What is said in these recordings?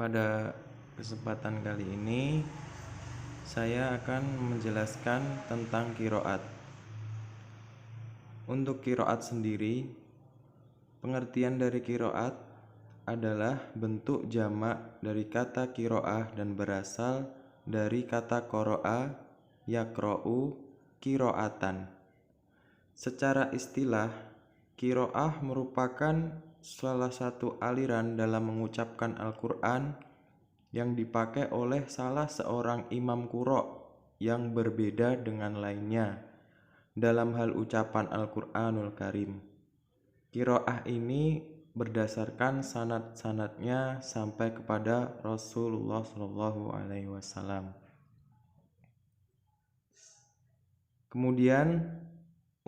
Pada kesempatan kali ini saya akan menjelaskan tentang qiraat. Untuk qiraat sendiri, pengertian dari qiraat adalah bentuk jamak dari kata qiraah dan berasal dari kata qara'a yaqra'u qira'atan. Secara istilah, qiraah merupakan salah satu aliran dalam mengucapkan Al-Quran yang dipakai oleh salah seorang imam qura' yang berbeda dengan lainnya dalam hal ucapan Al-Quranul Karim. Qiraah ini berdasarkan sanad-sanadnya sampai kepada Rasulullah SAW. Kemudian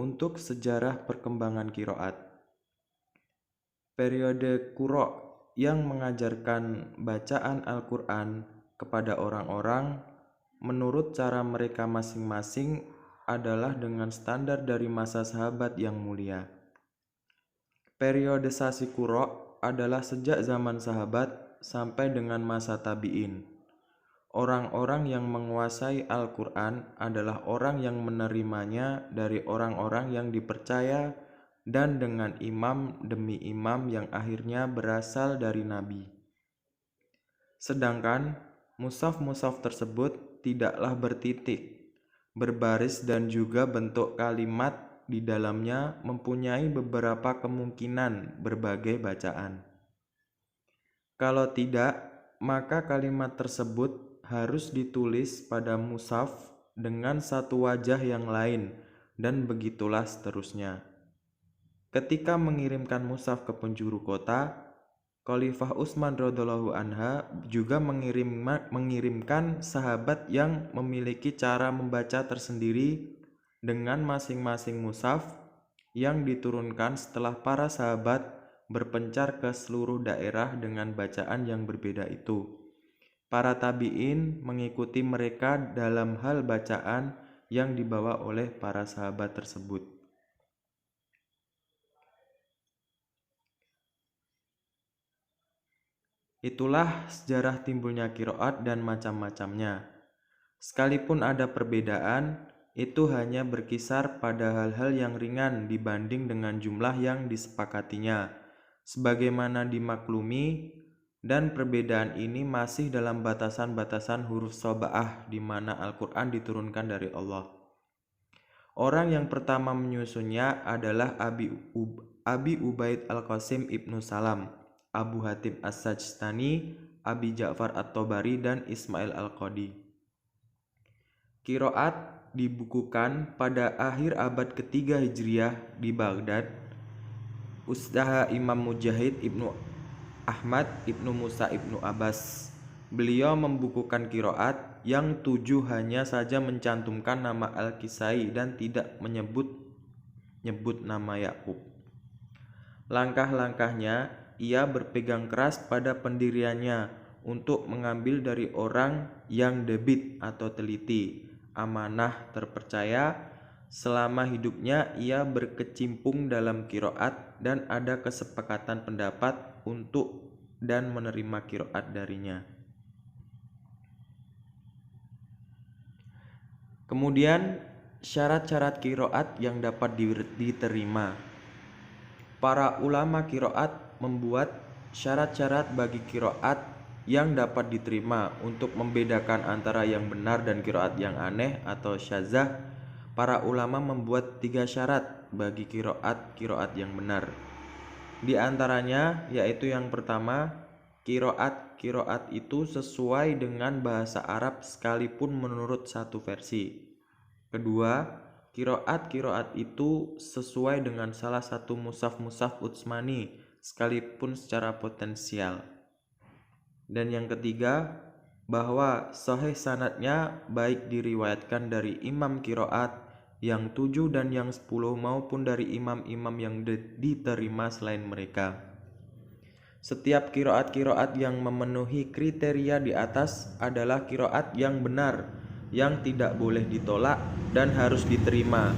untuk sejarah perkembangan qiraat. Periode qura' yang mengajarkan bacaan Al-Quran kepada orang-orang menurut cara mereka masing-masing adalah dengan standar dari masa sahabat yang mulia. Periodisasi qura' adalah sejak zaman sahabat sampai dengan masa tabi'in. Orang-orang yang menguasai Al-Quran adalah orang yang menerimanya dari orang-orang yang dipercaya dan dengan imam demi imam yang akhirnya berasal dari Nabi. Sedangkan mushaf-mushaf tersebut tidaklah bertitik, berbaris dan juga bentuk kalimat di dalamnya mempunyai beberapa kemungkinan berbagai bacaan. Kalau tidak, maka kalimat tersebut harus ditulis pada mushaf dengan satu wajah yang lain dan begitulah seterusnya. Ketika mengirimkan mushaf ke penjuru kota, Khalifah Utsman radhiyallahu anha juga mengirimkan sahabat yang memiliki cara membaca tersendiri dengan masing-masing mushaf yang diturunkan setelah para sahabat berpencar ke seluruh daerah dengan bacaan yang berbeda itu. Para tabi'in mengikuti mereka dalam hal bacaan yang dibawa oleh para sahabat tersebut. Itulah sejarah timbulnya qiraat dan macam-macamnya. Sekalipun ada perbedaan, itu hanya berkisar pada hal-hal yang ringan dibanding dengan jumlah yang disepakatinya, sebagaimana dimaklumi, dan perbedaan ini masih dalam batasan-batasan huruf sab'ah di mana Al-Quran diturunkan dari Allah. Orang yang pertama menyusunnya adalah Abi Ubaid Al-Qasim Ibnu Salam, Abu Hatim As-Sajistani, Abi Ja'far At-Tabari, dan Ismail Al-Qadi. Qiraat dibukukan pada akhir abad ketiga Hijriah di Baghdad. Usaha Imam Mujahid Ibnu Ahmad Ibnu Musa Ibnu Abbas. Beliau membukukan qiraat yang 7 hanya saja mencantumkan nama Al-Kisai dan tidak menyebut nama Yakub. Langkah-langkahnya, ia berpegang keras pada pendiriannya untuk mengambil dari orang yang debit atau teliti, amanah, terpercaya. Selama hidupnya ia berkecimpung dalam qiraat dan ada kesepakatan pendapat untuk dan menerima qiraat darinya. Kemudian syarat-syarat qiraat yang dapat diterima. Para ulama qiraat membuat syarat-syarat bagi qiraat yang dapat diterima untuk membedakan antara yang benar dan qiraat yang aneh atau syadzah. Para ulama membuat 3 syarat bagi qiraat yang benar. Di antaranya yaitu yang pertama, qiraat itu sesuai dengan bahasa Arab sekalipun menurut satu versi. Kedua, qiraat itu sesuai dengan salah satu mushaf Utsmani sekalipun secara potensial. Dan yang ketiga, bahwa sahih sanadnya baik diriwayatkan dari imam qiraat yang 7 dan yang 10 maupun dari imam-imam yang diterima selain mereka. Setiap qiraat yang memenuhi kriteria di atas adalah qiraat yang benar, yang tidak boleh ditolak dan harus diterima.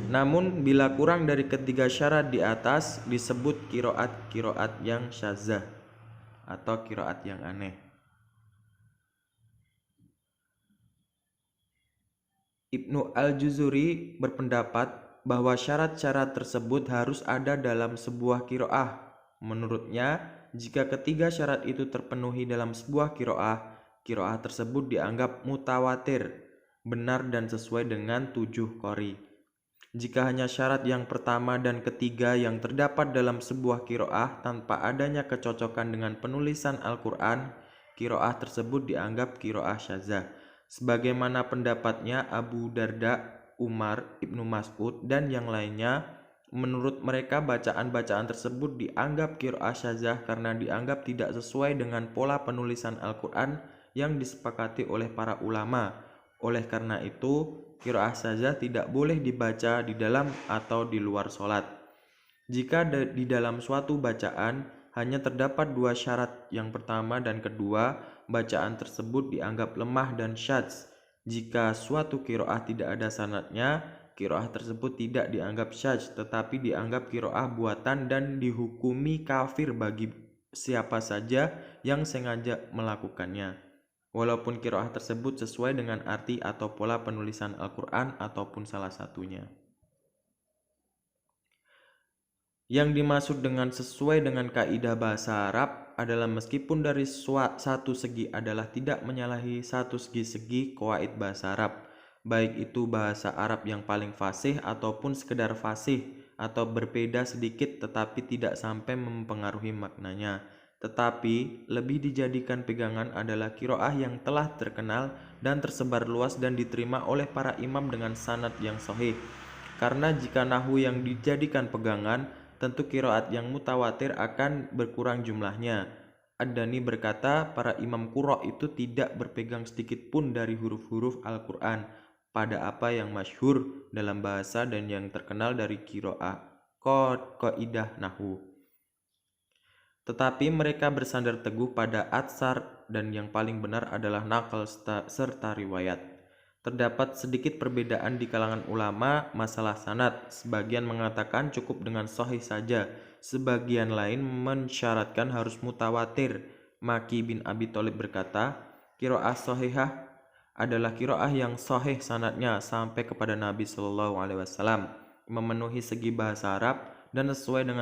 Namun bila kurang dari ketiga syarat di atas disebut qiraat yang syadzah. atau kiroat yang aneh. Ibnu al-Juzuri berpendapat bahwa syarat-syarat tersebut harus ada dalam sebuah kiroah. Menurutnya, jika ketiga syarat itu terpenuhi dalam sebuah kiroah tersebut dianggap mutawatir, benar dan sesuai dengan 7 qori. Jika hanya syarat yang pertama dan ketiga yang terdapat dalam sebuah kiroah tanpa adanya kecocokan dengan penulisan Al-Quran, kiroah tersebut dianggap kiroah syadzah. Sebagaimana pendapatnya Abu Darda, Umar, Ibnu Mas'ud, dan yang lainnya, menurut mereka bacaan-bacaan tersebut dianggap kiroah syadzah karena dianggap tidak sesuai dengan pola penulisan Al-Quran yang disepakati oleh para ulama. Oleh karena itu, kiroah syadzah tidak boleh dibaca di dalam atau di luar sholat. Jika di dalam suatu bacaan hanya terdapat 2 syarat, yang pertama dan kedua, bacaan tersebut dianggap lemah dan syadz. Jika suatu kiroah tidak ada sanadnya, kiroah tersebut tidak dianggap syadz, tetapi dianggap kiroah buatan dan dihukumi kafir bagi siapa saja yang sengaja melakukannya, walaupun kiroah tersebut sesuai dengan arti atau pola penulisan Al-Quran ataupun salah satunya. Yang dimaksud dengan sesuai dengan kaidah bahasa Arab adalah meskipun dari satu segi adalah tidak menyalahi satu segi-segi qawaid bahasa Arab, baik itu bahasa Arab yang paling fasih ataupun sekedar fasih atau berbeda sedikit tetapi tidak sampai mempengaruhi maknanya. Tetapi lebih dijadikan pegangan adalah kiroah yang telah terkenal dan tersebar luas dan diterima oleh para imam dengan sanad yang sahih. Karena jika nahwu yang dijadikan pegangan, tentu kiroat yang mutawatir akan berkurang jumlahnya. Ad-Dani berkata, para imam qurra itu tidak berpegang sedikit pun dari huruf-huruf Al-Quran pada apa yang masyhur dalam bahasa dan yang terkenal dari kiroah kaidah nahwu. Tetapi mereka bersandar teguh pada atsar dan yang paling benar adalah nakal serta riwayat. Terdapat sedikit perbedaan di kalangan ulama masalah sanad. Sebagian mengatakan cukup dengan sahih saja, sebagian lain mensyaratkan harus mutawatir. Maki bin Abi Thalib berkata, kiroah sahihah adalah kiroah yang sahih sanadnya sampai kepada Nabi SAW, memenuhi segi bahasa Arab dan sesuai dengan